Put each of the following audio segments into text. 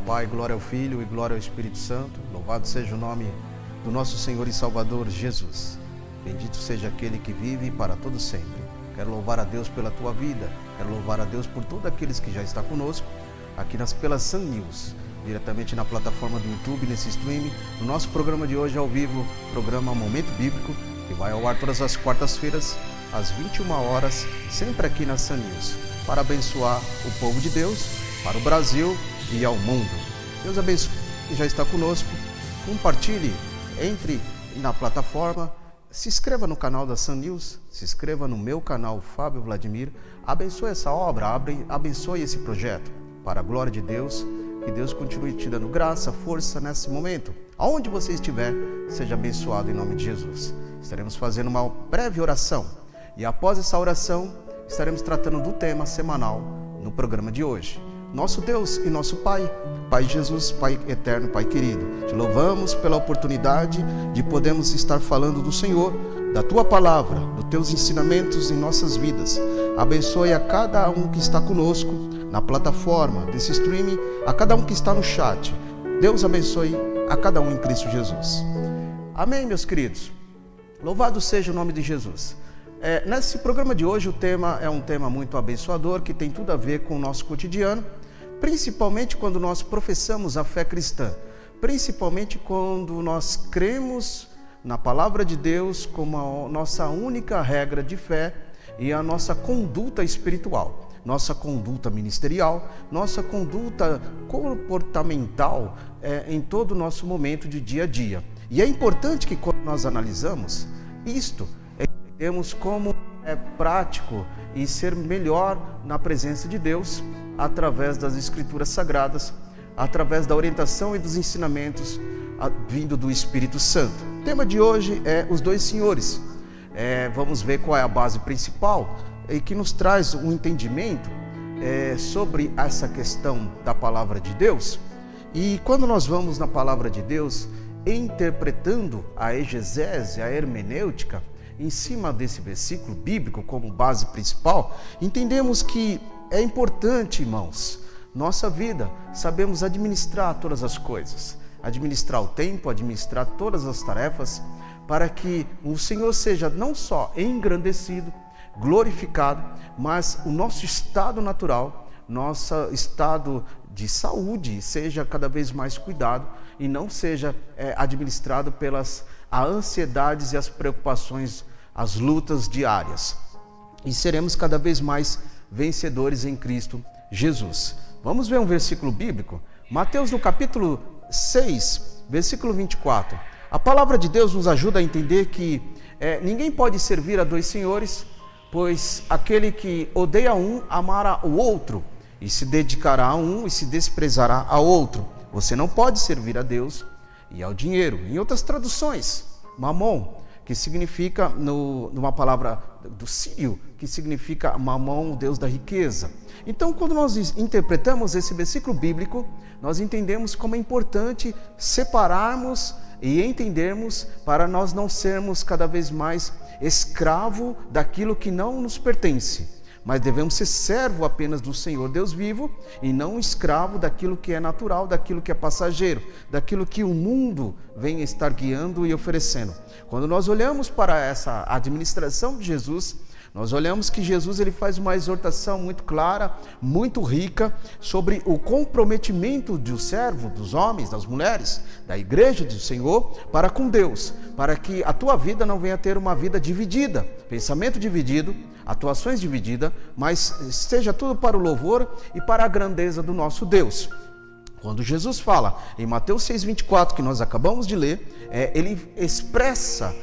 Pai, glória ao Filho e glória ao Espírito Santo. Louvado seja o nome do nosso Senhor e Salvador Jesus. Bendito seja aquele que vive para todo sempre. Quero louvar a Deus pela tua vida. Quero louvar a Deus por todos aqueles que já estão conosco aqui pela Sun News, diretamente na plataforma do YouTube, nesse stream. No nosso programa de hoje ao vivo, programa Momento Bíblico, que vai ao ar todas as quartas-feiras, às 21 horas, sempre aqui na Sun News, para abençoar o povo de Deus, para o Brasil e ao mundo. Deus abençoe quem já está conosco. Compartilhe, entre na plataforma, se inscreva no canal da Sun News, se inscreva no meu canal Fábio Vladimir. Abençoe essa obra, abençoe esse projeto, para a glória de Deus. Que Deus continue te dando graça, força nesse momento. Aonde você estiver, seja abençoado em nome de Jesus. Estaremos fazendo uma breve oração e após essa oração, estaremos tratando do tema semanal no programa de hoje. Nosso Deus e nosso Pai, Pai Jesus, Pai eterno, Pai querido, te louvamos pela oportunidade de podermos estar falando do Senhor, da Tua Palavra, dos Teus ensinamentos em nossas vidas. Abençoe a cada um que está conosco na plataforma desse streaming, a cada um que está no chat. Deus abençoe a cada um em Cristo Jesus. Amém, meus queridos. Louvado seja o nome de Jesus. Nesse programa de hoje, o tema é um tema muito abençoador, que tem tudo a ver com o nosso cotidiano, principalmente quando nós professamos a fé cristã, principalmente quando nós cremos na Palavra de Deus como a nossa única regra de fé e a nossa conduta espiritual, nossa conduta ministerial, nossa conduta comportamental em todo o nosso momento de dia a dia. E é importante que quando nós analisamos isto, entendemos como é prático e ser melhor na presença de Deus através das Escrituras Sagradas, através da orientação e dos ensinamentos vindo do Espírito Santo. O tema de hoje é os dois senhores. Vamos ver qual é a base principal e que nos traz um entendimento sobre essa questão da Palavra de Deus. E quando nós vamos na Palavra de Deus, interpretando a exegese, a hermenêutica, em cima desse versículo bíblico como base principal, entendemos que é importante, irmãos, nossa vida, sabemos administrar todas as coisas, administrar o tempo, administrar todas as tarefas, para que o Senhor seja não só engrandecido, glorificado, mas o nosso estado natural, nosso estado de saúde seja cada vez mais cuidado e não seja administrado pelas ansiedades e as preocupações, as lutas diárias. E seremos cada vez mais vencedores em Cristo Jesus. Vamos ver um versículo bíblico? Mateus no capítulo 6, versículo 24. A palavra de Deus nos ajuda a entender que ninguém pode servir a dois senhores, pois aquele que odeia um, amará o outro, e se dedicará a um e se desprezará a outro. Você não pode servir a Deus e ao dinheiro. Em outras traduções, mamon, que significa, numa palavra do sírio, que significa mamon, o Deus da riqueza. Então, quando nós interpretamos esse versículo bíblico, nós entendemos como é importante separarmos e entendermos para nós não sermos cada vez mais escravo daquilo que não nos pertence, mas devemos ser servo apenas do Senhor Deus vivo e não escravo daquilo que é natural, daquilo que é passageiro, daquilo que o mundo vem estar guiando e oferecendo. Quando nós olhamos para essa administração de Jesus, nós olhamos que Jesus ele faz uma exortação muito clara, muito rica, sobre o comprometimento do servo, dos homens, das mulheres, da igreja do Senhor, para com Deus, para que a tua vida não venha ter uma vida dividida, pensamento dividido, atuações divididas, mas seja tudo para o louvor e para a grandeza do nosso Deus. Quando Jesus fala em Mateus 6,24, que nós acabamos de ler, ele expressa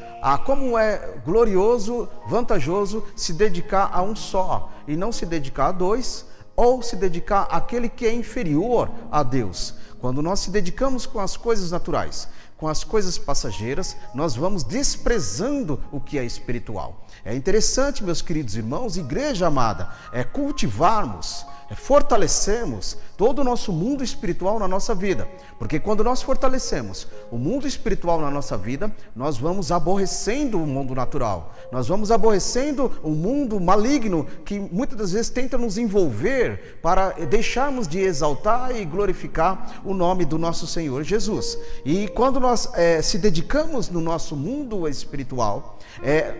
como é glorioso, vantajoso se dedicar a um só e não se dedicar a dois, ou se dedicar àquele que é inferior a Deus. Quando nós se dedicamos com as coisas naturais, com as coisas passageiras, nós vamos desprezando o que é espiritual. É interessante, meus queridos irmãos, igreja amada, cultivarmos, fortalecermos, todo o nosso mundo espiritual na nossa vida. Porque quando nós fortalecemos o mundo espiritual na nossa vida, nós vamos aborrecendo o mundo natural. Nós vamos aborrecendo o mundo maligno que muitas das vezes tenta nos envolver para deixarmos de exaltar e glorificar o nome do nosso Senhor Jesus. E quando nós se dedicamos no nosso mundo espiritual,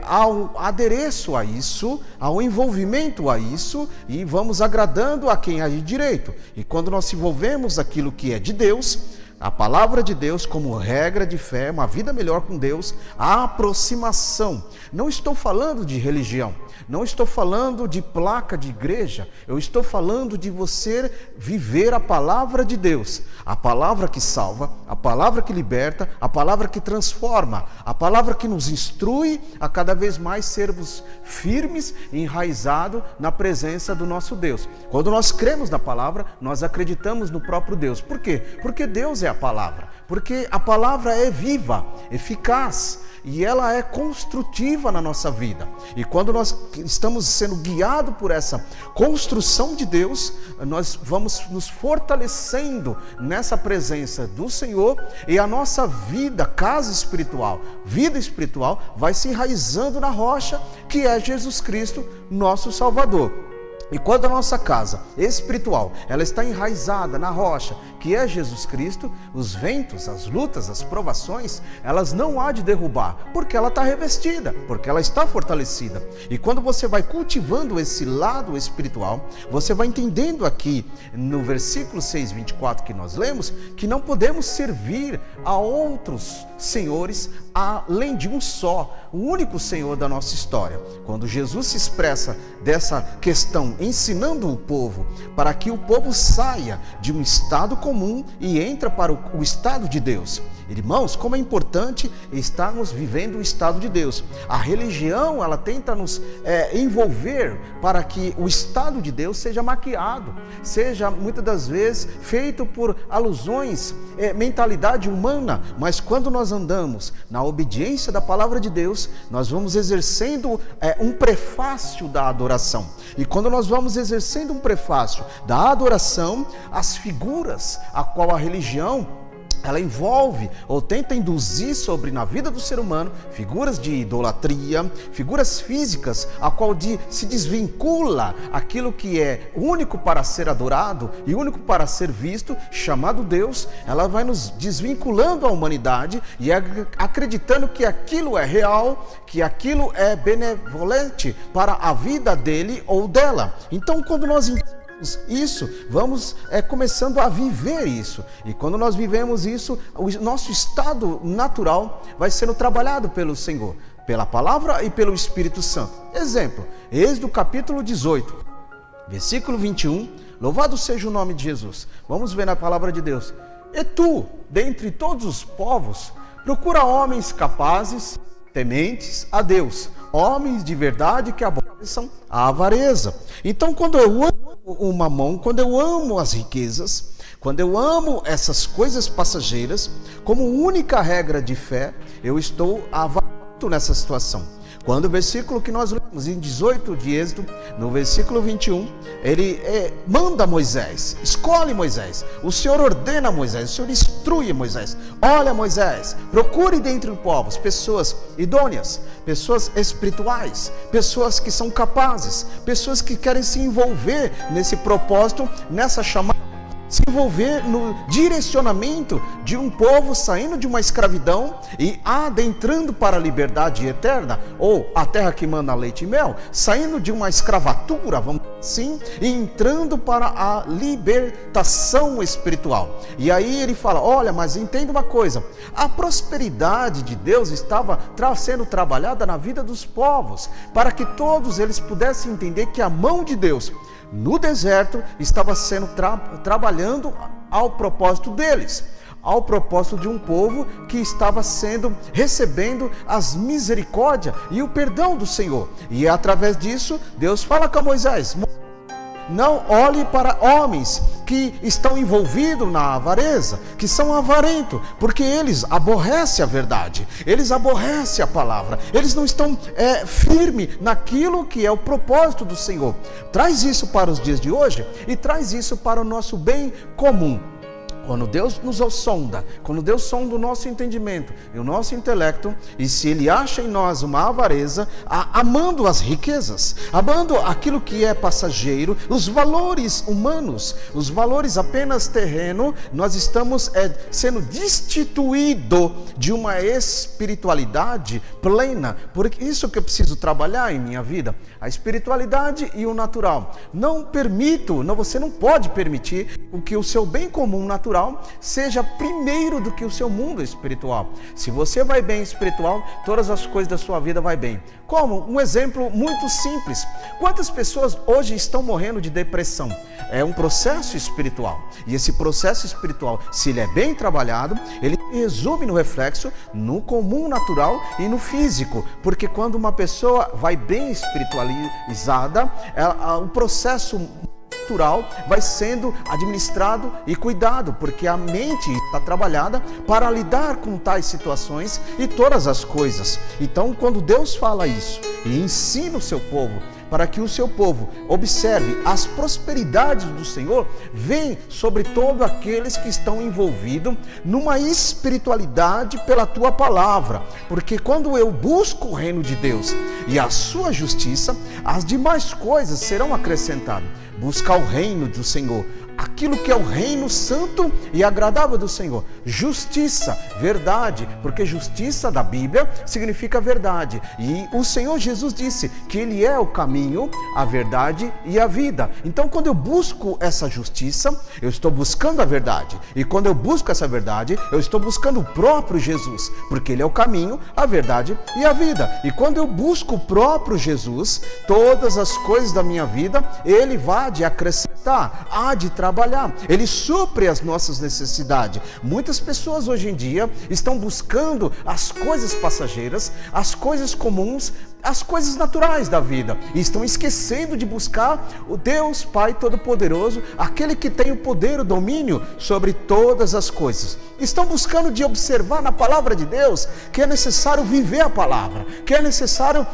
ao adereço a isso, ao envolvimento a isso, e vamos agradando a quem age direito. E quando nós se envolvemos aquilo que é de Deus, a palavra de Deus como regra de fé, uma vida melhor com Deus, a aproximação. Não estou falando de religião, não estou falando de placa de igreja, eu estou falando de você viver a palavra de Deus, a palavra que salva, a palavra que liberta, a palavra que transforma, a palavra que nos instrui a cada vez mais sermos firmes e enraizados na presença do nosso Deus. Quando nós cremos na palavra, nós acreditamos no próprio Deus. Por quê? Porque Deus é a palavra, porque a palavra é viva, eficaz, e ela é construtiva na nossa vida. E quando nós estamos sendo guiados por essa construção de Deus, nós vamos nos fortalecendo nessa presença do Senhor, e a nossa vida, casa espiritual, vida espiritual, vai se enraizando na rocha que é Jesus Cristo, nosso Salvador. E quando a nossa casa espiritual, ela está enraizada na rocha, que é Jesus Cristo, os ventos, as lutas, as provações, elas não há de derrubar, porque ela está revestida, porque ela está fortalecida. E quando você vai cultivando esse lado espiritual, você vai entendendo aqui no versículo 6:24 que nós lemos, que não podemos servir a outros senhores além de um só, o único Senhor da nossa história. Quando Jesus se expressa dessa questão, ensinando o povo para que o povo saia de um estado comum e entra para o estado de Deus. Irmãos, como é importante estarmos vivendo o estado de Deus. A religião, ela tenta nos envolver para que o estado de Deus seja maquiado, seja muitas das vezes feito por alusões, mentalidade humana, mas quando nós andamos na obediência da palavra de Deus, nós vamos exercendo um prefácio da adoração. E quando nós vamos exercendo um prefácio da adoração, as figuras a qual a religião ela envolve ou tenta induzir sobre na vida do ser humano figuras de idolatria, figuras físicas, a qual se desvincula aquilo que é único para ser adorado e único para ser visto, chamado Deus. Ela vai nos desvinculando a humanidade e acreditando que aquilo é real, que aquilo é benevolente para a vida dele ou dela. Então, quando nós isso, vamos começando a viver isso, e quando nós vivemos isso, o nosso estado natural vai sendo trabalhado pelo Senhor, pela palavra e pelo Espírito Santo. Exemplo, Êxodo capítulo 18, versículo 21, louvado seja o nome de Jesus. Vamos ver na palavra de Deus: e tu, dentre todos os povos, procura homens capazes, tementes a Deus, homens de verdade que aborreçam a avareza. Então, quando eu amo o mamão, quando eu amo as riquezas, quando eu amo essas coisas passageiras, como única regra de fé, eu estou avarento nessa situação. Quando o versículo que nós lemos em 18 de Êxodo, no versículo 21, ele manda Moisés, escolhe Moisés, o Senhor ordena Moisés, o Senhor instrui Moisés: olha, Moisés, procure dentre os povos pessoas idôneas, pessoas espirituais, pessoas que são capazes, pessoas que querem se envolver nesse propósito, nessa chamada, se envolver no direcionamento de um povo saindo de uma escravidão e adentrando para a liberdade eterna, ou a terra que manda leite e mel, saindo de uma escravatura, vamos dizer assim, e entrando para a libertação espiritual. E aí ele fala: olha, mas entenda uma coisa, a prosperidade de Deus estava sendo trabalhada na vida dos povos, para que todos eles pudessem entender que a mão de Deus no deserto estava sendo trabalhando ao propósito deles, ao propósito de um povo que estava recebendo as misericórdias e o perdão do Senhor. E através disso, Deus fala com Moisés: não olhe para homens que estão envolvidos na avareza, que são avarentos, porque eles aborrecem a verdade, eles aborrecem a palavra, eles não estão firmes naquilo que é o propósito do Senhor. Traz isso para os dias de hoje e traz isso para o nosso bem comum. Quando Deus nos sonda, quando Deus sonda o nosso entendimento e o nosso intelecto, e se Ele acha em nós uma avareza, amando as riquezas, amando aquilo que é passageiro, os valores humanos, os valores apenas terreno, nós estamos sendo destituídos de uma espiritualidade plena. Por isso que eu preciso trabalhar em minha vida, a espiritualidade e o natural. Você não pode permitir que o seu bem comum natural seja primeiro do que o seu mundo espiritual. Se você vai bem espiritual, todas as coisas da sua vida vai bem. Como? Um exemplo muito simples. Quantas pessoas hoje estão morrendo de depressão? É um processo espiritual. E esse processo espiritual, se ele é bem trabalhado, ele resume no reflexo, no comum natural e no físico. Porque quando uma pessoa vai bem espiritualizada, o processo natural vai sendo administrado e cuidado, porque a mente está trabalhada para lidar com tais situações e todas as coisas. Então, quando Deus fala isso e ensina o seu povo, para que o seu povo observe as prosperidades do Senhor, vem sobre todos aqueles que estão envolvidos numa espiritualidade pela tua palavra, porque quando eu busco o reino de Deus e a sua justiça, as demais coisas serão acrescentadas. Buscar o reino do Senhor, aquilo que é o reino santo e agradável do Senhor, justiça, verdade, porque justiça da Bíblia significa verdade, e o Senhor Jesus disse que Ele é o caminho, a verdade e a vida. Então, quando eu busco essa justiça, eu estou buscando a verdade, e quando eu busco essa verdade, eu estou buscando o próprio Jesus, porque Ele é o caminho, a verdade e a vida. E quando eu busco o próprio Jesus, todas as coisas da minha vida, Ele vai de acrescentar, há de trabalhar, Ele supre as nossas necessidades. Muitas pessoas hoje em dia estão buscando as coisas passageiras, as coisas comuns, as coisas naturais da vida, e estão esquecendo de buscar o Deus Pai Todo-Poderoso, aquele que tem o poder, o domínio sobre todas as coisas. Estão buscando de observar na palavra de Deus que é necessário viver a palavra, que é necessário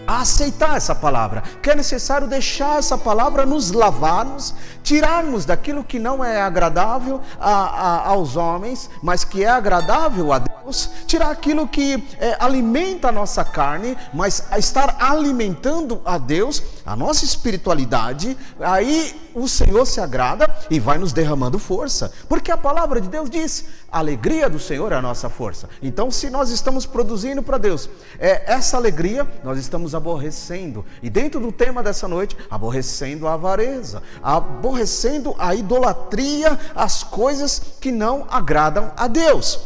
aceitar essa palavra, que é necessário deixar essa palavra nos lavar-nos, tirarmos daquilo que não é agradável aos homens, mas que é agradável a Deus, tirar aquilo que alimenta a nossa carne, mas estar alimentando a Deus, a nossa espiritualidade. Aí o Senhor se agrada e vai nos derramando força, porque a palavra de Deus diz: a alegria do Senhor é a nossa força. Então, se nós estamos produzindo para Deus essa alegria, nós estamos aborrecendo, e dentro do tema dessa noite, aborrecendo a avareza, aborrecendo a idolatria, as coisas que não agradam a Deus.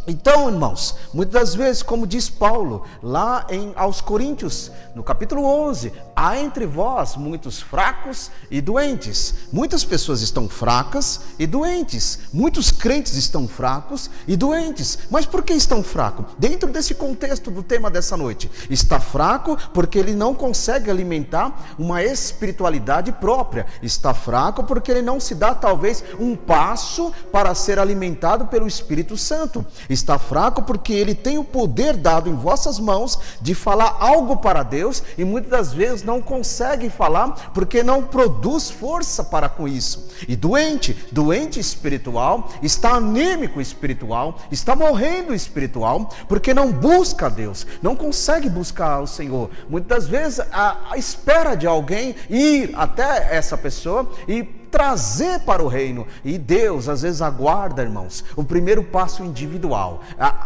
Então, irmãos, muitas das vezes, como diz Paulo, lá aos Coríntios, no capítulo 11, há entre vós muitos fracos e doentes. Muitas pessoas estão fracas e doentes. Muitos crentes estão fracos e doentes. Mas por que estão fracos? Dentro desse contexto do tema dessa noite, está fraco porque ele não consegue alimentar uma espiritualidade própria. Está fraco porque ele não se dá, talvez, um passo para ser alimentado pelo Espírito Santo. Está fraco porque ele tem o poder dado em vossas mãos de falar algo para Deus, e muitas das vezes não consegue falar porque não produz força para com isso. E doente espiritual, está anêmico espiritual, está morrendo espiritual, porque não busca a Deus, não consegue buscar o Senhor. Muitas das vezes a espera de alguém ir até essa pessoa e trazer para o reino, e Deus às vezes aguarda, irmãos, o primeiro passo individual.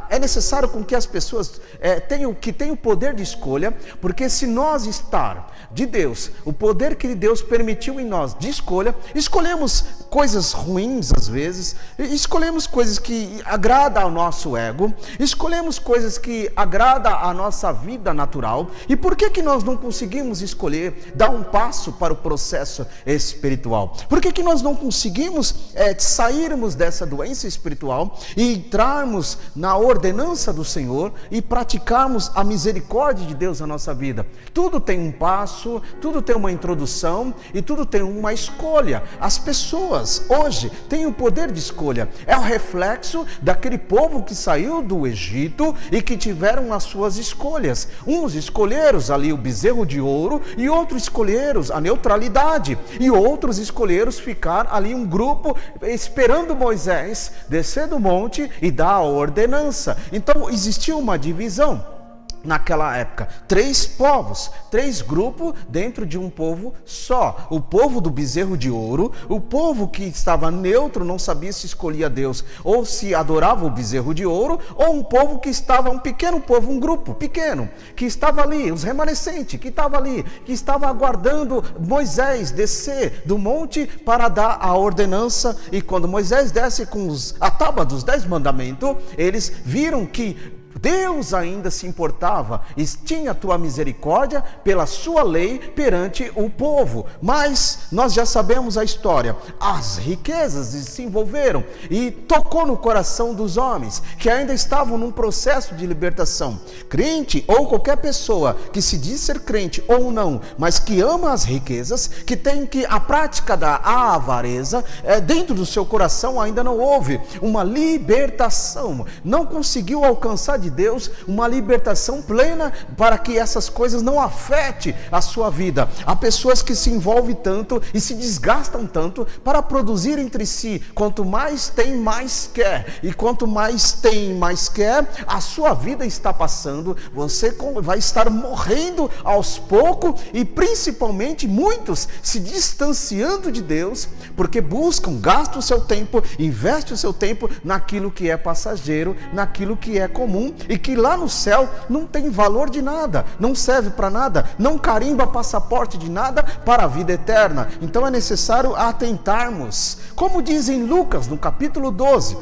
É necessário com que as pessoas tenham o poder de escolha, porque se nós estar de Deus, o poder que Deus permitiu em nós de escolha, escolhemos coisas ruins às vezes, escolhemos coisas que agradam ao nosso ego, escolhemos coisas que agradam à nossa vida natural. E por que nós não conseguimos escolher dar um passo para o processo espiritual? Por que nós não conseguimos sairmos dessa doença espiritual e entrarmos na ordenança do Senhor e praticarmos a misericórdia de Deus na nossa vida? Tudo tem um passo, tudo tem uma introdução e tudo tem uma escolha. As pessoas hoje têm o poder de escolha. É o reflexo daquele povo que saiu do Egito e que tiveram as suas escolhas. Uns escolheram ali o bezerro de ouro e outros escolheram a neutralidade, e outros escolheram ficar ali um grupo esperando Moisés descer do monte e dar a ordenança. Então existia uma divisão. Naquela época, 3 povos, 3 grupos dentro de um povo só. O povo do bezerro de ouro, o povo que estava neutro, não sabia se escolhia Deus ou se adorava o bezerro de ouro, ou um povo que estava, um pequeno povo, um grupo pequeno, que estava ali, os remanescentes, que estava ali, que estava aguardando Moisés descer do monte para dar a ordenança. E quando Moisés desce com a tábua dos 10 mandamentos, eles viram que Deus ainda se importava e tinha a tua misericórdia pela sua lei perante o povo. Mas nós já sabemos a história. As riquezas se envolveram e tocou no coração dos homens que ainda estavam num processo de libertação. Crente ou qualquer pessoa que se diz ser crente ou não, mas que ama as riquezas, que tem que a prática da avareza, dentro do seu coração ainda não houve uma libertação. Não conseguiu alcançar de Deus uma libertação plena para que essas coisas não afetem a sua vida. Há pessoas que se envolvem tanto e se desgastam tanto para produzir entre si. Quanto mais tem, mais quer. E quanto mais tem, mais quer, a sua vida está passando. Você vai estar morrendo aos poucos e principalmente muitos se distanciando de Deus porque buscam, gastam o seu tempo, investem o seu tempo naquilo que é passageiro, naquilo que é comum e que lá no céu não tem valor de nada, não serve para nada, não carimba passaporte de nada para a vida eterna. Então é necessário atentarmos, como diz em Lucas, no capítulo 12,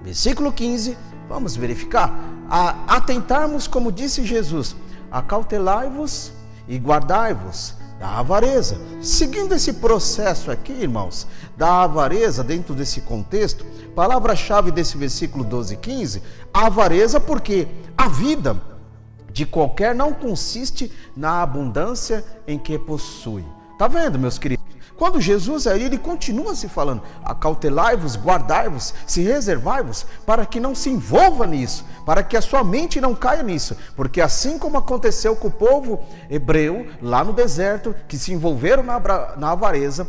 versículo 15, vamos verificar, atentarmos como disse Jesus, acautelai-vos e guardai-vos da avareza. Seguindo esse processo aqui, irmãos, da avareza, dentro desse contexto, palavra-chave desse versículo 12 e 15, a avareza, porque a vida de qualquer não consiste na abundância em que possui. Tá vendo, meus queridos? Quando Jesus aí, ele continua se falando, acautelai-vos, guardai-vos, se reservai-vos, para que não se envolva nisso, para que a sua mente não caia nisso, porque assim como aconteceu com o povo hebreu, lá no deserto, que se envolveram na avareza,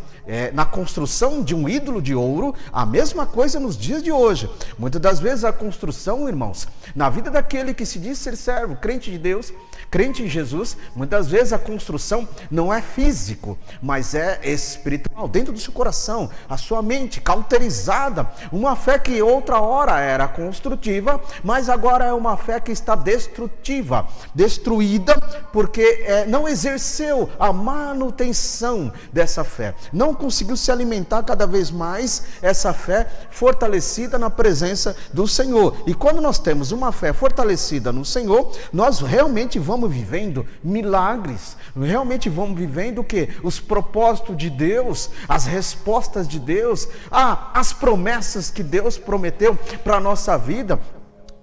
na construção de um ídolo de ouro, a mesma coisa nos dias de hoje. Muitas das vezes a construção, irmãos, na vida daquele que se diz ser servo, crente de Deus, crente em Jesus, muitas vezes a construção não é físico, mas é espiritual, dentro do seu coração, a sua mente cauterizada, uma fé que outra hora era construtiva, mas agora é uma fé que está destrutiva, destruída, porque não exerceu a manutenção dessa fé, não conseguiu se alimentar cada vez mais essa fé fortalecida na presença do Senhor. E quando nós temos uma fé fortalecida no Senhor, nós realmente vamos vivendo milagres, realmente vamos vivendo o quê? Os propósitos de Deus, as respostas de Deus, as promessas que Deus prometeu para a nossa vida.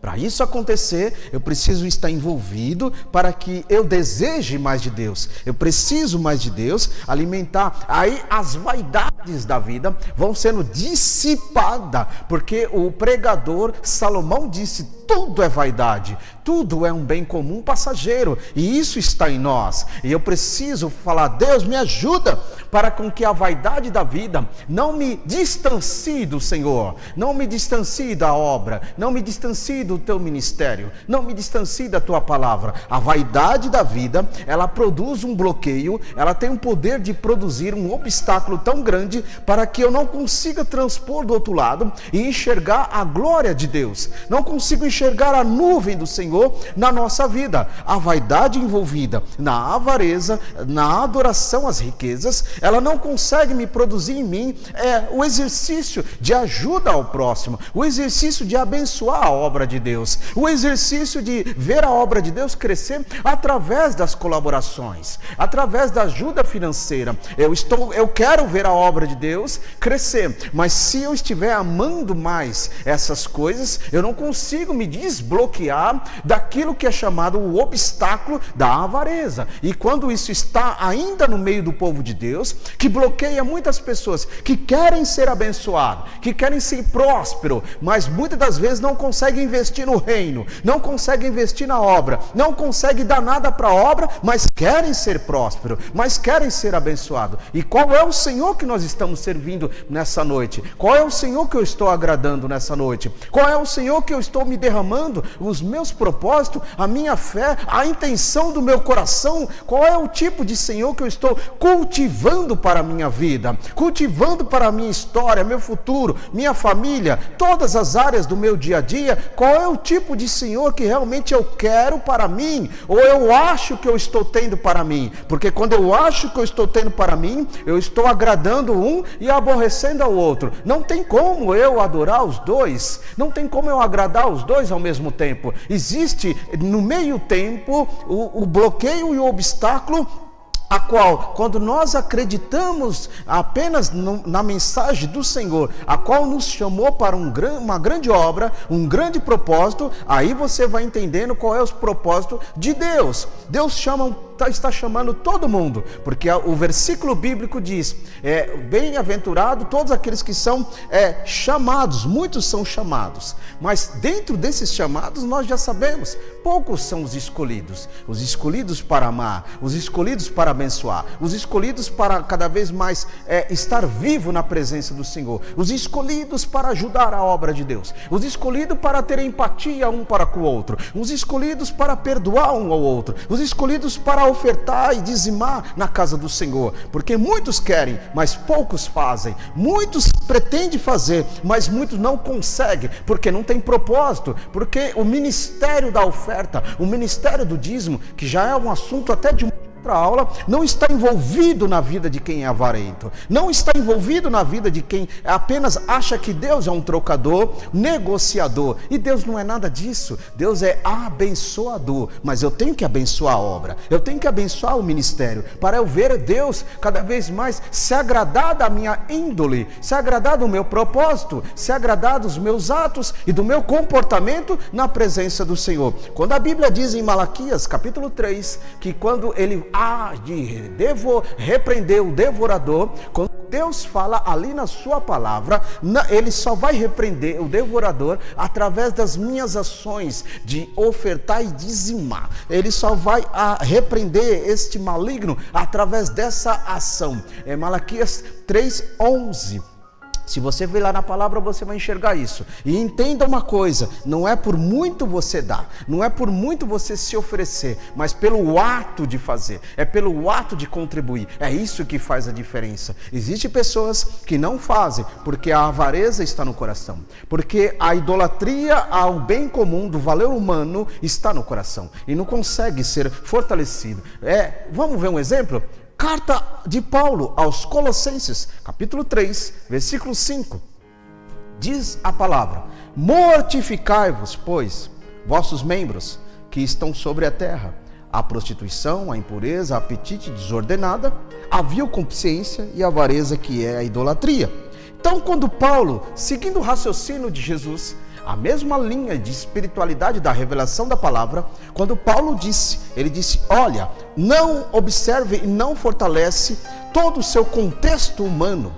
Para isso acontecer, eu preciso estar envolvido para que eu deseje mais de Deus. Eu preciso mais de Deus, alimentar. Aí as vaidades da vida vão sendo dissipadas, porque o pregador Salomão disse, tudo é vaidade, tudo é um bem comum passageiro, e isso está em nós. E eu preciso falar, Deus me ajuda para com que a vaidade da vida não me distancie do Senhor, não me distancie da obra, não me distancie do teu ministério, não me distancie da tua palavra. A vaidade da vida, ela produz um bloqueio, ela tem o poder de produzir um obstáculo tão grande para que eu não consiga transpor do outro lado e enxergar a glória de Deus, não consigo enxergar enxergar a nuvem do Senhor na nossa vida. A vaidade envolvida na avareza, na adoração às riquezas, ela não consegue me produzir em mim o exercício de ajuda ao próximo, o exercício de abençoar a obra de Deus, o exercício de ver a obra de Deus crescer através das colaborações, através da ajuda financeira. Eu quero ver a obra de Deus crescer, mas se eu estiver amando mais essas coisas, eu não consigo me desbloquear daquilo que é chamado o obstáculo da avareza. E quando isso está ainda no meio do povo de Deus, que bloqueia muitas pessoas que querem ser abençoados, que querem ser prósperos, mas muitas das vezes não conseguem investir no reino, não conseguem investir na obra, não conseguem dar nada para a obra, mas querem ser prósperos, mas querem ser abençoados. E qual é o Senhor que nós estamos servindo nessa noite? Qual é o Senhor que eu estou agradando nessa noite? Qual é o Senhor que eu estou me derramando? Os meus propósitos, a minha fé, a intenção do meu coração? Qual é o tipo de Senhor que eu estou cultivando para a minha vida? Cultivando para a minha história, meu futuro, minha família, todas as áreas do meu dia a dia? Qual é o tipo de Senhor que realmente eu quero para mim? Ou eu acho que eu estou tendo para mim? Porque quando eu acho que eu estou tendo para mim, eu estou agradando um e aborrecendo ao outro. Não tem como eu adorar os dois, não tem como eu agradar os dois ao mesmo tempo. Existe no meio tempo o bloqueio e o obstáculo, a qual, quando nós acreditamos apenas na mensagem do Senhor, a qual nos chamou para uma grande obra, um grande propósito, aí você vai entendendo qual é o propósito de Deus. Deus está chamando todo mundo, porque o versículo bíblico diz, bem-aventurado todos aqueles que são chamados, muitos são chamados, mas dentro desses chamados nós já sabemos, poucos são os escolhidos para amar, os escolhidos para abençoar, os escolhidos para cada vez mais estar vivo na presença do Senhor, os escolhidos para ajudar a obra de Deus, os escolhidos para ter empatia um para com o outro, os escolhidos para perdoar um ao outro, os escolhidos para ofertar e dizimar na casa do Senhor, porque muitos querem, mas poucos fazem, muitos pretendem fazer, mas muitos não conseguem, porque não tem propósito, porque o ministério da oferta, o ministério do dízimo, que já é um assunto até de outra aula, não está envolvido na vida de quem é avarento, não está envolvido na vida de quem apenas acha que Deus é um trocador, negociador, e Deus não é nada disso. Deus é abençoador, mas eu tenho que abençoar a obra, eu tenho que abençoar o ministério, para eu ver Deus cada vez mais se agradar da minha índole, se agradar do meu propósito, se agradar dos meus atos e do meu comportamento na presença do Senhor. Quando a Bíblia diz em Malaquias capítulo 3, que quando ele há de repreender o devorador, quando Deus fala ali na sua palavra, ele só vai repreender o devorador através das minhas ações de ofertar e dizimar. Ele só vai repreender este maligno através dessa ação. É Malaquias 3:11. Se você ver lá na palavra, você vai enxergar isso. E entenda uma coisa, não é por muito você dar, não é por muito você se oferecer, mas pelo ato de fazer, é pelo ato de contribuir. É isso que faz a diferença. Existem pessoas que não fazem porque a avareza está no coração, porque a idolatria ao bem comum do valor humano está no coração e não consegue ser fortalecido. Vamos ver um exemplo? Carta de Paulo aos Colossenses, capítulo 3, versículo 5. Diz a palavra: mortificai-vos, pois, vossos membros que estão sobre a terra, a prostituição, a impureza, a apetite desordenada, a vil consciência e a avareza, que é a idolatria. Então, quando Paulo, seguindo o raciocínio de Jesus, a mesma linha de espiritualidade da revelação da palavra, quando Paulo disse, ele disse: olha, não observe e não fortalece todo o seu contexto humano,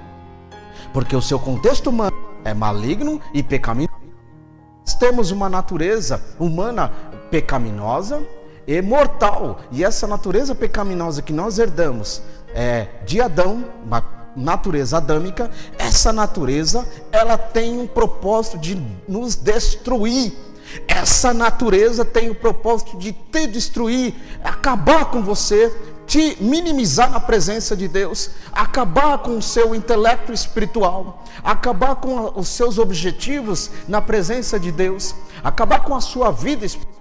porque o seu contexto humano é maligno e pecaminoso. Nós temos uma natureza humana pecaminosa e mortal, e essa natureza pecaminosa que nós herdamos de Adão, natureza adâmica, essa natureza, ela tem um propósito de nos destruir. Essa natureza tem o propósito de te destruir, acabar com você, te minimizar na presença de Deus, acabar com o seu intelecto espiritual, acabar com os seus objetivos na presença de Deus, acabar com a sua vida espiritual.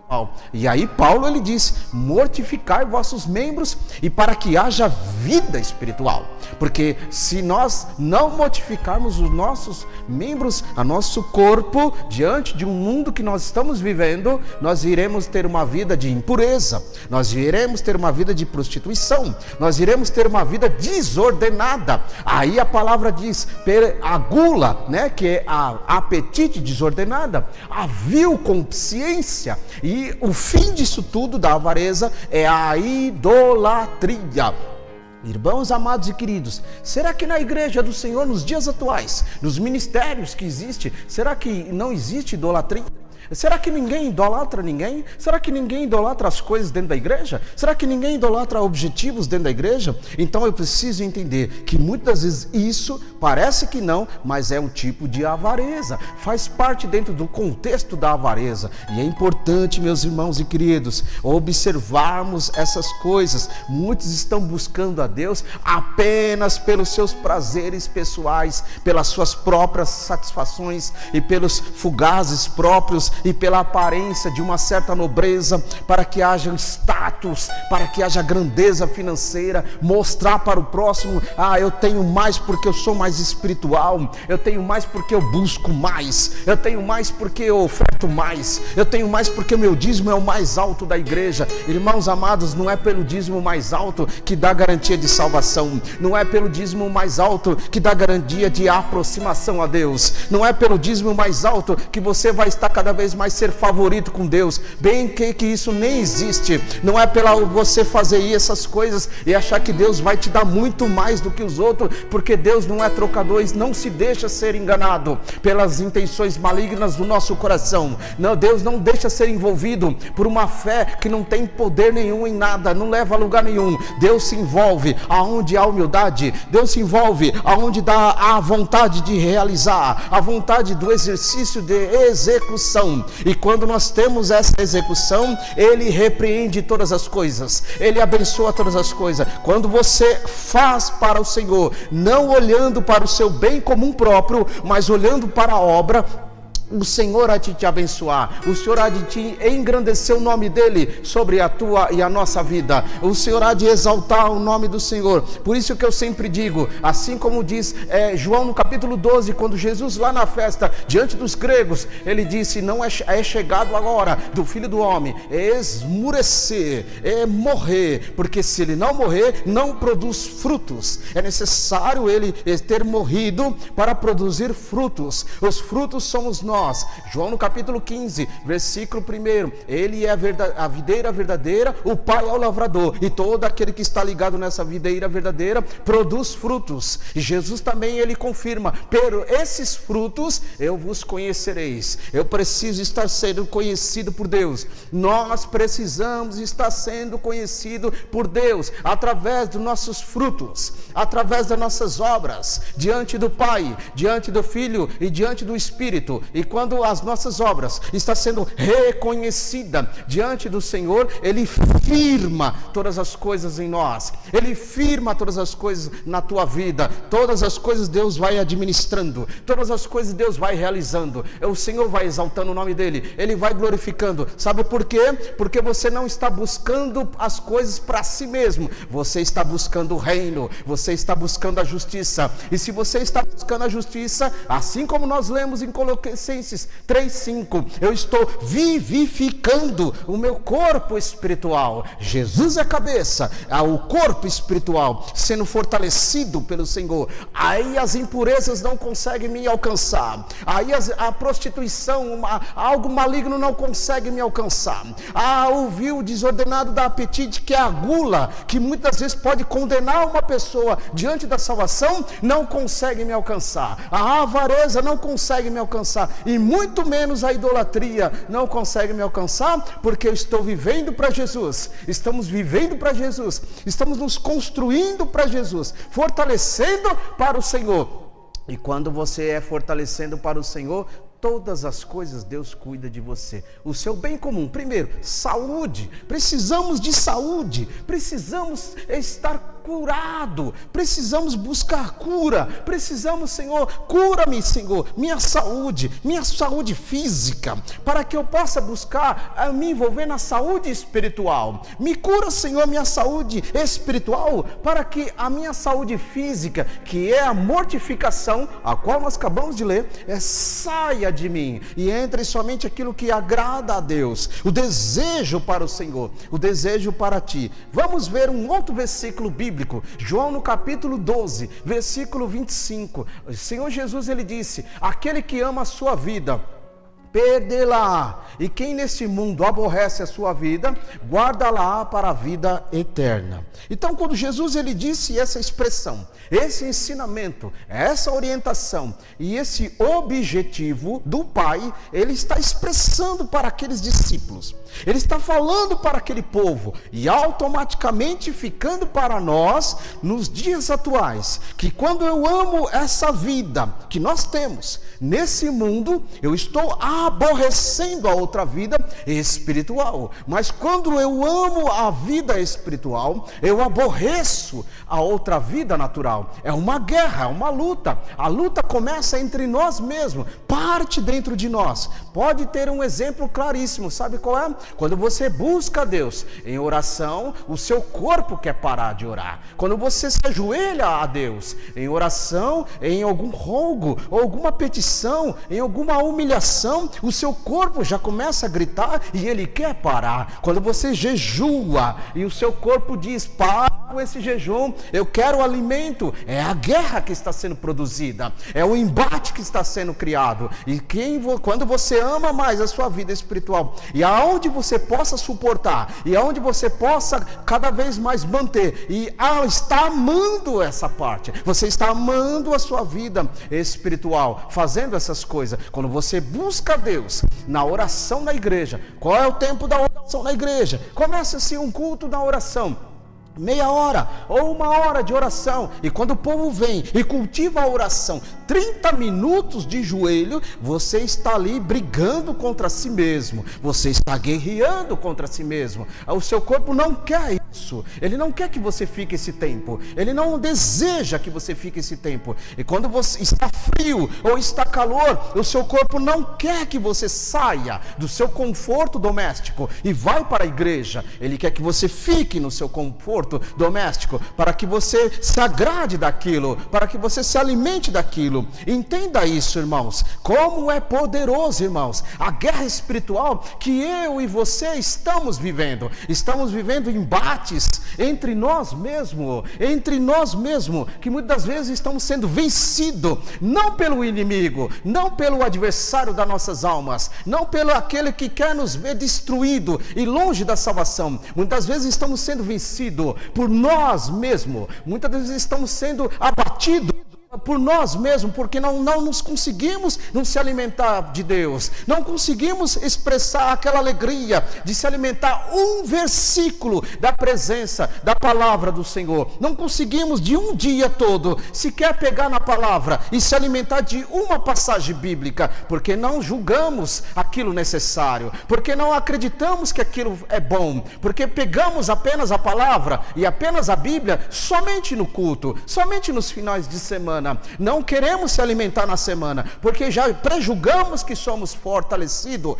E aí Paulo ele diz: mortificai vossos membros e para que haja vida espiritual. Porque se nós não mortificarmos os nossos membros, a nosso corpo, diante de um mundo que nós estamos vivendo, nós iremos ter uma vida de impureza, nós iremos ter uma vida de prostituição, nós iremos ter uma vida desordenada. Aí a palavra diz, a gula, né, que é a apetite desordenada, a vil consciência, e o fim disso tudo, da avareza, é a idolatria. Irmãos amados e queridos, será que na igreja do Senhor, nos dias atuais, nos ministérios que existem, será que não existe idolatria? Será que ninguém idolatra ninguém? Será que ninguém idolatra as coisas dentro da igreja? Será que ninguém idolatra objetivos dentro da igreja? Então eu preciso entender que muitas vezes isso parece que não, mas é um tipo de avareza, faz parte dentro do contexto da avareza. E é importante, meus irmãos e queridos, observarmos essas coisas. Muitos estão buscando a Deus apenas pelos seus prazeres pessoais, pelas suas próprias satisfações e pelos fugazes próprios e pela aparência de uma certa nobreza, para que haja status, para que haja grandeza financeira, mostrar para o próximo: eu tenho mais porque eu sou mais espiritual, eu tenho mais porque eu busco mais, eu tenho mais porque eu oferto mais, eu tenho mais porque o meu dízimo é o mais alto da igreja. Irmãos amados, não é pelo dízimo mais alto que dá garantia de salvação, não é pelo dízimo mais alto que dá garantia de aproximação a Deus, não é pelo dízimo mais alto que você vai estar cada vez mais ser favorito com Deus. Bem que isso nem existe. Não é pela você fazer essas coisas e achar que Deus vai te dar muito mais do que os outros, porque Deus não é trocador. Não se deixa ser enganado pelas intenções malignas do nosso coração. Não, Deus não deixa ser envolvido por uma fé que não tem poder nenhum em nada, não leva a lugar nenhum. Deus se envolve aonde há humildade, Deus se envolve aonde dá a vontade de realizar, a vontade do exercício de execução. E quando nós temos essa execução, Ele repreende todas as coisas, Ele abençoa todas as coisas. Quando você faz para o Senhor, não olhando para o seu bem comum próprio, mas olhando para a obra, o Senhor há de te abençoar, o Senhor há de te engrandecer o nome dEle sobre a tua e a nossa vida, o Senhor há de exaltar o nome do Senhor. Por isso que eu sempre digo, assim como diz João no capítulo 12, quando Jesus lá na festa, diante dos gregos, ele disse: não é chegado a hora do Filho do Homem esmurecer, morrer, porque se ele não morrer, não produz frutos. É necessário ele ter morrido para produzir frutos. Os frutos somos nós. João no capítulo 15, versículo 1, Ele é a videira verdadeira, o Pai é o lavrador, e todo aquele que está ligado nessa videira verdadeira produz frutos. E Jesus também, ele confirma: por esses frutos eu vos conhecereis. Eu preciso estar sendo conhecido por Deus. Nós precisamos estar sendo conhecido por Deus através dos nossos frutos, através das nossas obras, diante do Pai, diante do Filho e diante do Espírito. E quando as nossas obras estão sendo reconhecidas diante do Senhor, Ele firma todas as coisas em nós, Ele firma todas as coisas na tua vida, todas as coisas Deus vai administrando, todas as coisas Deus vai realizando, o Senhor vai exaltando o nome dEle, Ele vai glorificando. Sabe por quê? Porque você não está buscando as coisas para si mesmo, você está buscando o reino, você está buscando a justiça. E se você está buscando a justiça, assim como nós lemos em Colossenses 3:5, eu estou vivificando o meu corpo espiritual. Jesus é a cabeça, o corpo espiritual sendo fortalecido pelo Senhor. Aí as impurezas não conseguem me alcançar, aí a prostituição, algo maligno não consegue me alcançar, o vil desordenado da apetite, que é a gula, que muitas vezes pode condenar uma pessoa diante da salvação, não consegue me alcançar. A avareza não consegue me alcançar, e muito menos a idolatria não consegue me alcançar, porque eu estou vivendo para Jesus, estamos vivendo para Jesus, estamos nos construindo para Jesus, fortalecendo para o Senhor. E quando você é fortalecendo para o Senhor, todas as coisas Deus cuida de você. O seu bem comum, primeiro, saúde. Precisamos de saúde, precisamos estar curado. Precisamos buscar cura. Precisamos, Senhor, cura-me, Senhor, minha saúde física, para que eu possa buscar me envolver na saúde espiritual. Me cura, Senhor, minha saúde espiritual, para que a minha saúde física, que é a mortificação, a qual nós acabamos de ler, saia de mim e entre somente aquilo que agrada a Deus, o desejo para o Senhor, o desejo para ti. Vamos ver um outro versículo bíblico, João no capítulo 12, versículo 25. O Senhor Jesus, ele disse: aquele que ama a sua vida, perdê-la, e quem nesse mundo aborrece a sua vida, guarda-la para a vida eterna. Então, quando Jesus ele disse essa expressão, esse ensinamento, essa orientação e esse objetivo do Pai, ele está expressando para aqueles discípulos, ele está falando para aquele povo, e automaticamente ficando para nós nos dias atuais, que quando eu amo essa vida que nós temos nesse mundo, eu estou aborrecendo a outra vida espiritual. Mas quando eu amo a vida espiritual, eu aborreço a outra vida natural. É uma guerra, é uma luta. A luta começa entre nós mesmos, parte dentro de nós. Pode ter um exemplo claríssimo, sabe qual é? Quando você busca Deus em oração, o seu corpo quer parar de orar. Quando você se ajoelha a Deus em oração, em algum rogo, ou alguma petição, em alguma humilhação, o seu corpo já começa a gritar e ele quer parar. Quando você jejua e o seu corpo diz: para com esse jejum, eu quero alimento, é a guerra que está sendo produzida, é o embate que está sendo criado. E quando você ama mais a sua vida espiritual, e aonde você possa suportar, e aonde você possa cada vez mais manter, e está amando essa parte, você está amando a sua vida espiritual, fazendo essas coisas. Quando você busca Deus na oração na igreja, qual é o tempo da oração na igreja? Começa assim um culto da oração, meia hora ou uma hora de oração, e quando o povo vem e cultiva a oração, 30 minutos de joelho, você está ali brigando contra si mesmo, você está guerreando contra si mesmo. O seu corpo não quer isso, ele não quer que você fique esse tempo, ele não deseja que você fique esse tempo. E quando você está frio ou está calor, o seu corpo não quer que você saia do seu conforto doméstico e vai para a igreja. Ele quer que você fique no seu conforto doméstico, para que você se agrade daquilo, para que você se alimente daquilo. Entenda isso, irmãos, como é poderoso, irmãos, a guerra espiritual que eu e você estamos vivendo embates entre nós mesmos, que muitas vezes estamos sendo vencidos, não pelo inimigo, não pelo adversário das nossas almas, não pelo aquele que quer nos ver destruído e longe da salvação. Muitas vezes estamos sendo vencidos por nós mesmos, muitas vezes estamos sendo abatidos por nós mesmos, porque não nos conseguimos não se alimentar de Deus, não conseguimos expressar aquela alegria de se alimentar um versículo da presença, da palavra do Senhor, não conseguimos de um dia todo sequer pegar na palavra e se alimentar de uma passagem bíblica, porque não julgamos aquilo necessário, porque não acreditamos que aquilo é bom, porque pegamos apenas a palavra e apenas a Bíblia somente no culto, somente nos finais de semana. Não queremos se alimentar na semana, porque já prejulgamos que somos fortalecidos,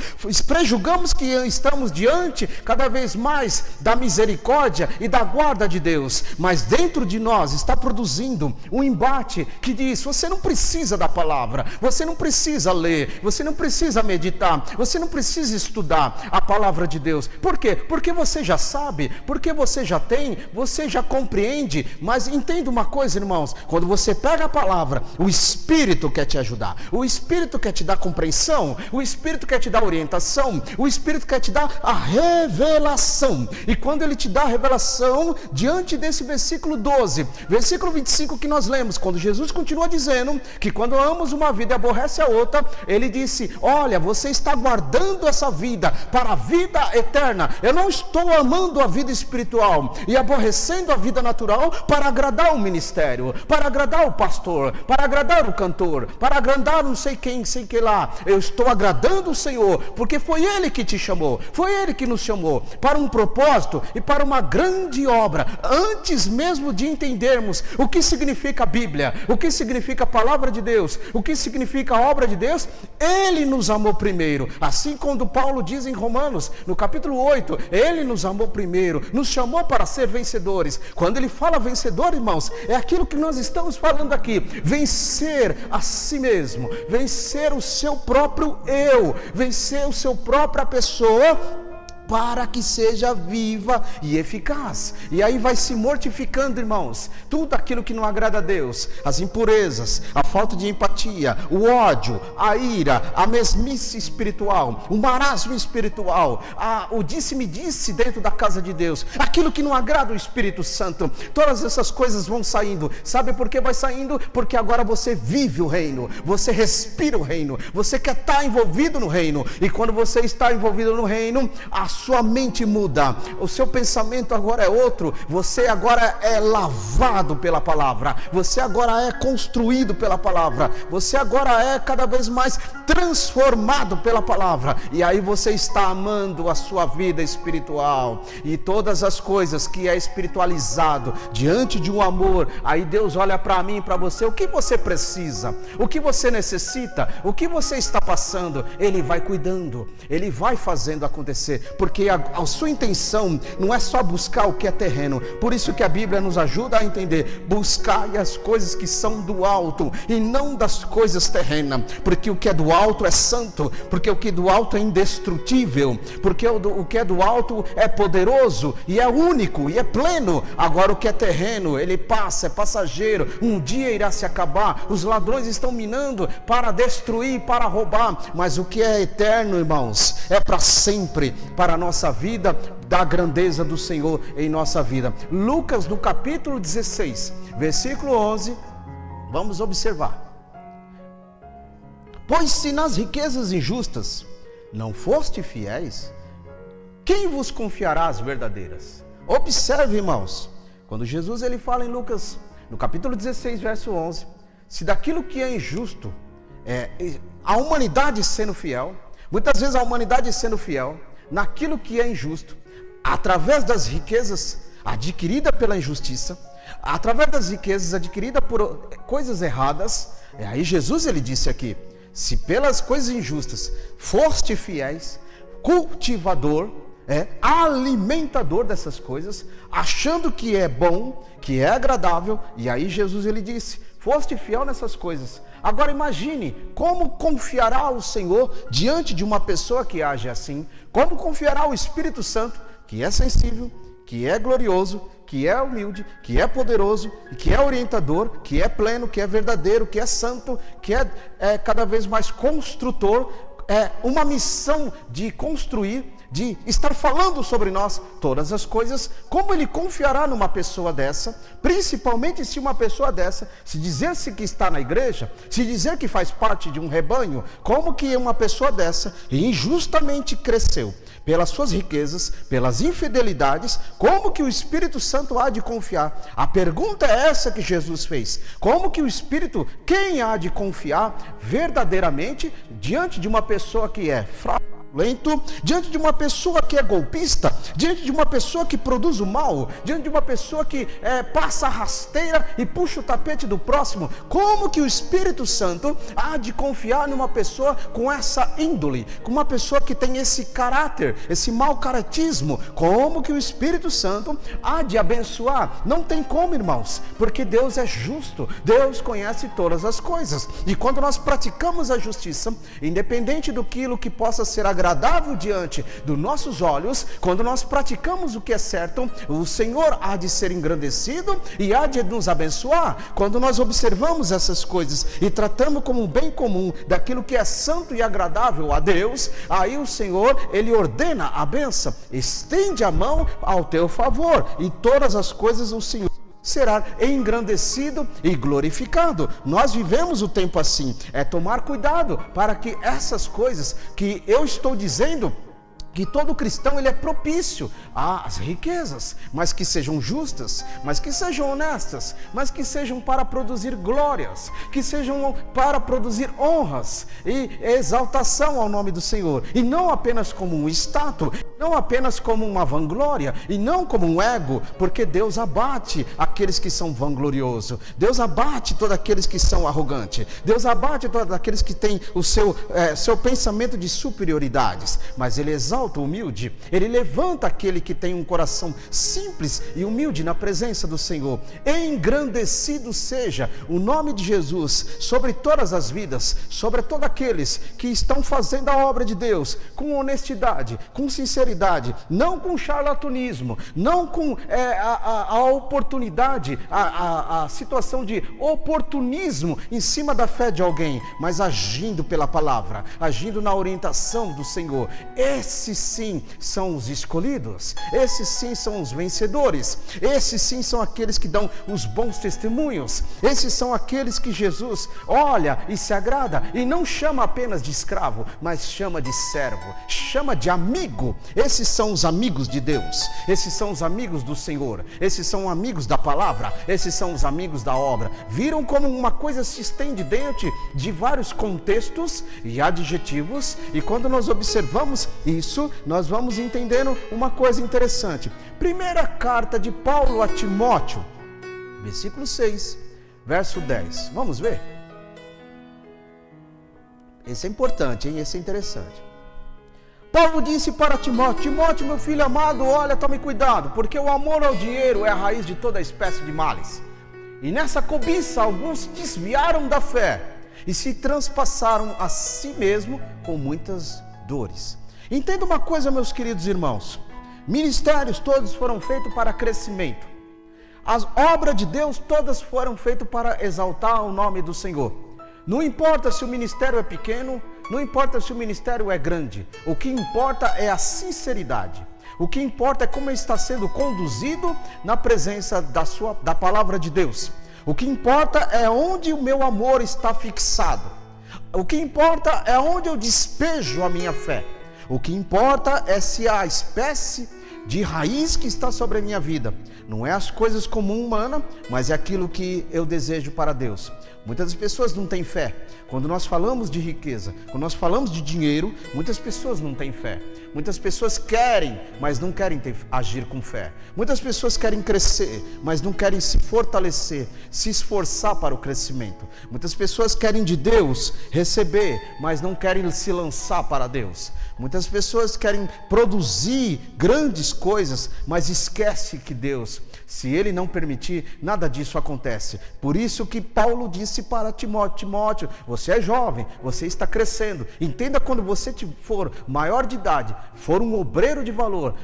prejulgamos que estamos diante cada vez mais da misericórdia e da guarda de Deus, mas dentro de nós está produzindo um embate que diz: você não precisa da palavra, você não precisa ler, você não precisa meditar, você não precisa estudar a palavra de Deus. Por quê? Porque você já sabe, porque você já tem, você já compreende. Mas entenda uma coisa, irmãos, quando você pega a palavra, o Espírito quer te ajudar, o Espírito quer te dar compreensão, o Espírito quer te dar orientação, o Espírito quer te dar a revelação. E quando ele te dá a revelação, diante desse versículo 12, versículo 25 que nós lemos, quando Jesus continua dizendo que quando amamos uma vida e aborrece a outra, ele disse: olha, você está guardando essa vida para a vida eterna. Eu não estou amando a vida espiritual e aborrecendo a vida natural para agradar o ministério, para agradar o pastor, pastor, para agradar o cantor, para agradar não sei quem, sei que lá. Eu estou agradando o Senhor, porque foi Ele que te chamou, foi Ele que nos chamou para um propósito e para uma grande obra. Antes mesmo de entendermos o que significa a Bíblia, o que significa a palavra de Deus, o que significa a obra de Deus, Ele nos amou primeiro. Assim quando Paulo diz em Romanos, no capítulo 8, Ele nos amou primeiro, nos chamou para ser vencedores. Quando Ele fala vencedor, irmãos, é aquilo que nós estamos falando aqui: vencer a si mesmo, vencer o seu próprio eu, vencer o seu própria pessoa, para que seja viva e eficaz. E aí vai se mortificando, irmãos, tudo aquilo que não agrada a Deus, as impurezas, a falta de empatia, o ódio, a ira, a mesmice espiritual, o marasmo espiritual, o disse-me-disse dentro da casa de Deus, aquilo que não agrada o Espírito Santo. Todas essas coisas vão saindo. Sabe por que vai saindo? Porque agora você vive o reino, você respira o reino, você quer estar envolvido no reino. E quando você está envolvido no reino, a sua mente muda, o seu pensamento agora é outro, você agora é lavado pela palavra, você agora é construído pela palavra, você agora é cada vez mais transformado pela palavra, e aí você está amando a sua vida espiritual, e todas as coisas que é espiritualizado diante de um amor. Aí Deus olha para mim e para você: o que você precisa, o que você necessita, o que você está passando, Ele vai cuidando, Ele vai fazendo acontecer, porque a sua intenção não é só buscar o que é terreno. Por isso que a Bíblia nos ajuda a entender: buscai as coisas que são do alto e não das coisas terrenas, porque o que é do alto é santo, porque o que é do alto é indestrutível, porque o que é do alto é poderoso e é único e é pleno. Agora o que é terreno, ele passa, é passageiro, um dia irá se acabar, os ladrões estão minando para destruir, para roubar, mas o que é eterno, irmãos, é para sempre, para a nossa vida, da grandeza do Senhor em nossa vida. Lucas, no capítulo 16, versículo 11, vamos observar: pois se nas riquezas injustas não foste fiéis, quem vos confiará as verdadeiras? Observe, irmãos, quando Jesus ele fala em Lucas, no capítulo 16, verso 11, se daquilo que é injusto, a humanidade sendo fiel, muitas vezes a humanidade sendo fiel naquilo que é injusto, através das riquezas adquiridas pela injustiça, através das riquezas adquiridas por coisas erradas. Aí Jesus ele disse aqui: se pelas coisas injustas foste fiéis, cultivador, alimentador dessas coisas, achando que é bom, que é agradável. E aí Jesus ele disse: foste fiel nessas coisas. Agora imagine como confiará o Senhor diante de uma pessoa que age assim, como confiará o Espírito Santo, que é sensível, que é glorioso, que é humilde, que é poderoso, que é orientador, que é pleno, que é verdadeiro, que é santo, que é cada vez mais construtor, uma missão de construir, de estar falando sobre nós todas as coisas. Como ele confiará numa pessoa dessa, principalmente se uma pessoa dessa se dizer-se que está na igreja, se dizer que faz parte de um rebanho? Como que uma pessoa dessa injustamente cresceu pelas suas riquezas, pelas infidelidades? Como que o Espírito Santo há de confiar? A pergunta é essa que Jesus fez: como que o Espírito, quem há de confiar verdadeiramente diante de uma pessoa que é fraca, diante de uma pessoa que é golpista, diante de uma pessoa que produz o mal, diante de uma pessoa que passa a rasteira e puxa o tapete do próximo? Como que o Espírito Santo há de confiar numa pessoa com essa índole, com uma pessoa que tem esse caráter, esse mau caratismo? Como que o Espírito Santo há de abençoar? Não tem como, irmãos, porque Deus é justo, Deus conhece todas as coisas, e quando nós praticamos a justiça, independente do que possa ser agradável diante dos nossos olhos, quando nós praticamos o que é certo, o Senhor há de ser engrandecido e há de nos abençoar. Quando nós observamos essas coisas e tratamos como um bem comum daquilo que é santo e agradável a Deus, aí o Senhor, ele ordena a bênção, estende a mão ao teu favor, e todas as coisas o Senhor será engrandecido e glorificado. Nós vivemos o tempo assim, tomar cuidado para que essas coisas que eu estou dizendo que todo cristão ele é propício às riquezas, mas que sejam justas, mas que sejam honestas, mas que sejam para produzir glórias, que sejam para produzir honras e exaltação ao nome do Senhor, e não apenas como um status, não apenas como uma vanglória, e não como um ego, porque Deus abate aqueles que são vangloriosos, Deus abate todos aqueles que são arrogantes, Deus abate todos aqueles que têm o seu pensamento de superioridades, mas Ele exalta o humilde, Ele levanta aquele que tem um coração simples e humilde na presença do Senhor. Engrandecido seja o nome de Jesus sobre todas as vidas, sobre todos aqueles que estão fazendo a obra de Deus com honestidade, com sinceridade, não com charlatanismo, não com a oportunidade, a situação de oportunismo em cima da fé de alguém, mas agindo pela palavra, agindo na orientação do Senhor. Esses sim são os escolhidos, esses sim são os vencedores, esses sim são aqueles que dão os bons testemunhos, esses são aqueles que Jesus olha e se agrada, e não chama apenas de escravo, mas chama de servo, chama de amigo. Esses são os amigos de Deus, esses são os amigos do Senhor, esses são amigos da palavra, esses são os amigos da obra. Viram como uma coisa se estende dentro de vários contextos e adjetivos, e quando nós observamos isso, nós vamos entendendo uma coisa interessante. Primeira carta de Paulo a Timóteo, versículo 6, verso 10. Vamos ver? Esse é importante, hein? Esse é interessante. Paulo disse para Timóteo: Timóteo, meu filho amado, olha, tome cuidado, porque o amor ao dinheiro é a raiz de toda espécie de males. E nessa cobiça alguns desviaram da fé e se transpassaram a si mesmo com muitas dores. Entenda uma coisa, meus queridos irmãos: ministérios todos foram feitos para crescimento. As obras de Deus todas foram feitas para exaltar o nome do Senhor. Não importa se o ministério é pequeno, não importa se o ministério é grande. O que importa é a sinceridade. O que importa é como está sendo conduzido na presença da palavra de Deus. O que importa é onde o meu amor está fixado. O que importa é onde eu despejo a minha fé. O que importa é se a espécie de raiz que está sobre a minha vida não é as coisas comum humana, mas é aquilo que eu desejo para Deus. Muitas pessoas não têm fé. Quando nós falamos de riqueza, quando nós falamos de dinheiro, muitas pessoas não têm fé. Muitas pessoas querem, mas não querem agir com fé. Muitas pessoas querem crescer, mas não querem se fortalecer, se esforçar para o crescimento. Muitas pessoas querem de Deus receber, mas não querem se lançar para Deus. Muitas pessoas querem produzir grandes coisas, mas esquece que Deus, se Ele não permitir, nada disso acontece. Por isso que Paulo disse para Timóteo: Timóteo, você é jovem, você está crescendo. Entenda, quando você for maior de idade, for um obreiro de valor,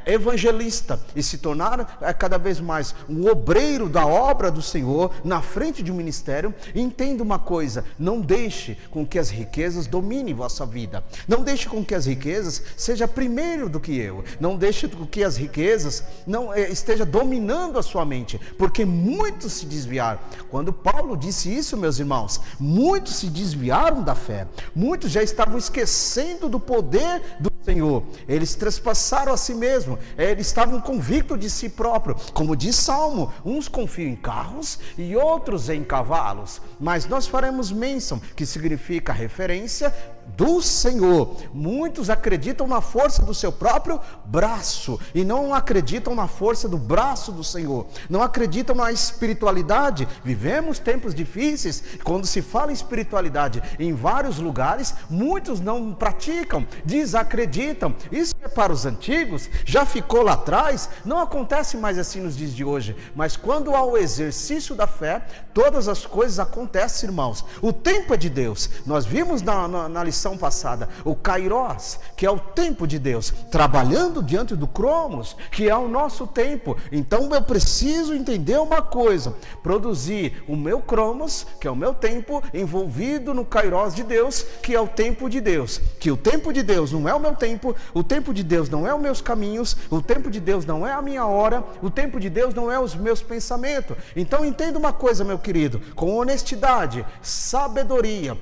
evangelista, e se tornar cada vez mais um obreiro da obra do Senhor, na frente de um ministério, entenda uma coisa: não deixe com que as riquezas dominem vossa vida. Não deixe com que as riquezas seja primeiro do que eu. Não deixe com que as riquezas não esteja dominando a sua mente, porque muitos se desviaram. Quando Paulo disse isso, meus irmãos, muitos se desviaram da fé. Muitos já estavam esquecendo do poder do Senhor. Eles trespassaram a si mesmo. Eles estavam convictos de si próprio. Como diz Salmo, uns confiam em carros e outros em cavalos. Mas nós faremos menção, que significa referência do Senhor. Muitos acreditam na força do seu próprio braço e não acreditam na força do braço do Senhor. Não acreditam na espiritualidade. Vivemos tempos difíceis. Quando se fala em espiritualidade em vários lugares, muitos não praticam, desacreditam. Isso é para os antigos, já ficou lá atrás. Não acontece mais assim nos dias de hoje. Mas quando há o exercício da fé, todas as coisas acontecem, irmãos. O tempo é de Deus. Nós vimos na lição passada o Kairos, que é o tempo de Deus, trabalhando diante do Cromos, que é o nosso tempo. Então eu preciso entender uma coisa: produzir o meu Cromos, que é o meu tempo, envolvido no Kairos de Deus, que é o tempo de Deus. Que o tempo de Deus não é o meu tempo, o tempo de Deus não é os meus caminhos, o tempo de Deus não é a minha hora, o tempo de Deus não é os meus pensamentos. Então entenda uma coisa, meu querido, com honestidade, sabedoria,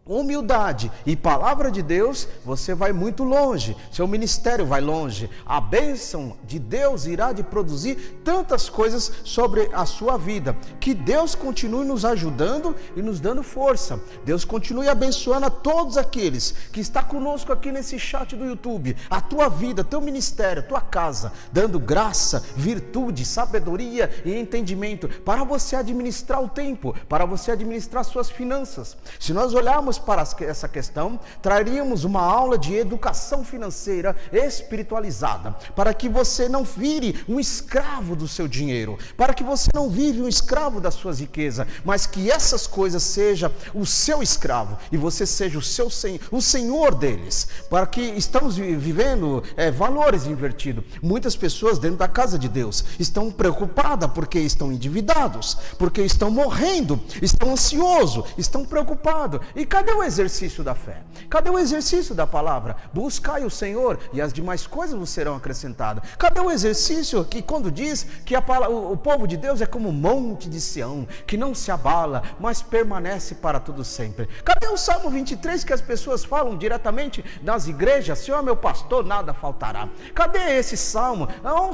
humildade e palavra de Deus, você vai muito longe, seu ministério vai longe. A bênção de Deus irá de produzir tantas coisas sobre a sua vida. Que Deus continue nos ajudando e nos dando força. Deus continue abençoando a todos aqueles que estão conosco aqui nesse chat do YouTube, a tua vida, teu ministério, tua casa, dando graça, virtude, sabedoria e entendimento para você administrar o tempo, para você administrar suas finanças. Se nós olharmos para essa questão, traríamos uma aula de educação financeira espiritualizada, para que você não vire um escravo do seu dinheiro, para que você não vive um escravo das suas riquezas, mas que essas coisas sejam o seu escravo e você seja o senhor deles, para que estamos vivendo valores invertidos. Muitas pessoas dentro da casa de Deus estão preocupadas porque estão endividados, porque estão morrendo, estão ansiosos, estão preocupados. E cadê o exercício da fé? Cadê o exercício da palavra? Buscai o Senhor e as demais coisas vos serão acrescentadas. Cadê o exercício que quando diz que o povo de Deus é como um monte de Sião, que não se abala, mas permanece para todo sempre? Cadê o Salmo 23 que as pessoas falam diretamente nas igrejas? Senhor, meu pastor, nada faltará. Cadê esse salmo?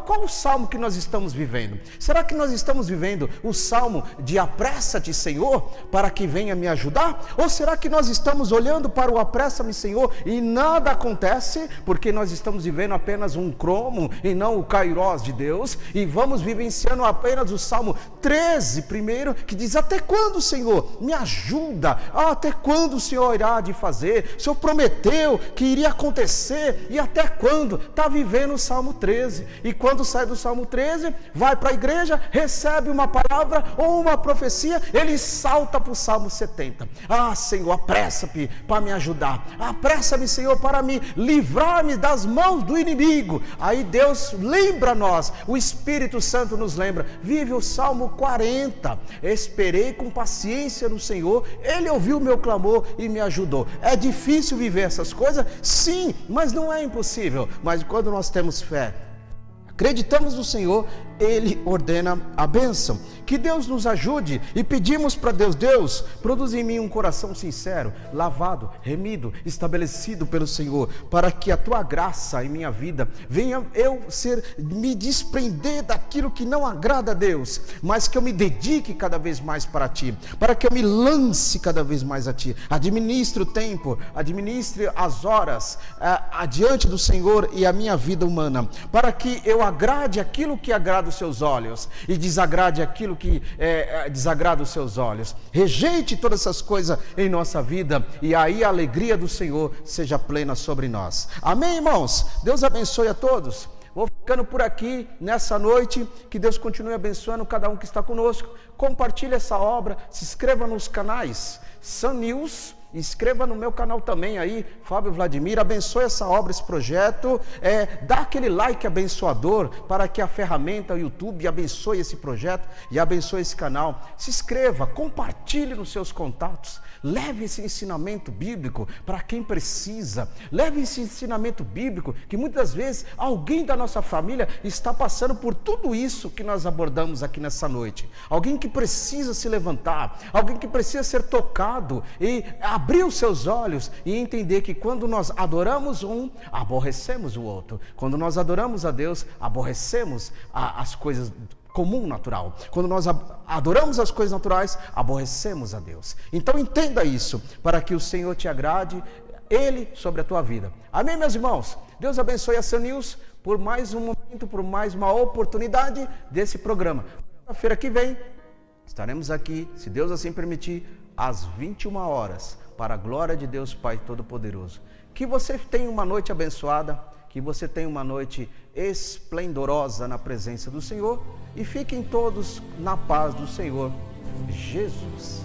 Qual o salmo que nós estamos vivendo? Será que nós estamos vivendo o salmo de apressa-te, Senhor, para que venha me ajudar? Ou será que nós estamos olhando para o apressa-me, Senhor, e nada acontece, porque nós estamos vivendo apenas um cromo e não o kairós de Deus, e vamos vivenciando apenas o Salmo 13 primeiro, que diz: até quando, Senhor, me ajuda? Até quando o Senhor irá de fazer? O Senhor prometeu que iria acontecer, e até quando? Está vivendo o Salmo 13, e quando sai do Salmo 13, vai para a igreja, recebe uma palavra ou uma profecia, ele salta para o Salmo 70. Senhor, apressa-me para me ajudar, apressa-me, Senhor, para me livrar-me das mãos do inimigo. Aí Deus lembra nós, o Espírito Santo nos lembra, vive o Salmo 40, esperei com paciência no Senhor, Ele ouviu o meu clamor e me ajudou. É difícil viver essas coisas? Sim, mas não é impossível. Mas quando nós temos fé, acreditamos no Senhor, Ele ordena a bênção. Que Deus nos ajude e pedimos para Deus, produz em mim um coração sincero, lavado, remido, estabelecido pelo Senhor, para que a Tua graça em minha vida venha me desprender daquilo que não agrada a Deus, mas que eu me dedique cada vez mais para Ti, para que eu me lance cada vez mais a Ti. Administre o tempo, administre as horas adiante do Senhor e a minha vida humana, para que eu agrade aquilo que agrada os Seus olhos e desagrade aquilo que desagrada os Seus olhos. Rejeite todas essas coisas em nossa vida e aí a alegria do Senhor seja plena sobre nós. Amém, irmãos? Deus abençoe a todos. Vou ficando por aqui nessa noite, que Deus continue abençoando cada um que está conosco. Compartilhe essa obra, se inscreva nos canais Sun News, inscreva no meu canal também aí, Fábio Vladimir, abençoe essa obra, esse projeto, dá aquele like abençoador para que a ferramenta, o YouTube, abençoe esse projeto e abençoe esse canal. Se inscreva, compartilhe nos seus contatos, leve esse ensinamento bíblico para quem precisa, leve esse ensinamento bíblico que muitas vezes alguém da nossa família está passando por tudo isso que nós abordamos aqui nessa noite, alguém que precisa se levantar, alguém que precisa ser tocado e abrir os seus olhos e entender que quando nós adoramos um, aborrecemos o outro. Quando nós adoramos a Deus, aborrecemos as coisas comum, natural. Quando nós adoramos as coisas naturais, aborrecemos a Deus. Então entenda isso, para que o Senhor te agrade, Ele sobre a tua vida. Amém, meus irmãos? Deus abençoe a Sun News por mais um momento, por mais uma oportunidade desse programa. Quarta-feira que vem, estaremos aqui, se Deus assim permitir, às 21 horas, para a glória de Deus Pai Todo-Poderoso. Que você tenha uma noite abençoada, que você tenha uma noite esplendorosa na presença do Senhor e fiquem todos na paz do Senhor Jesus.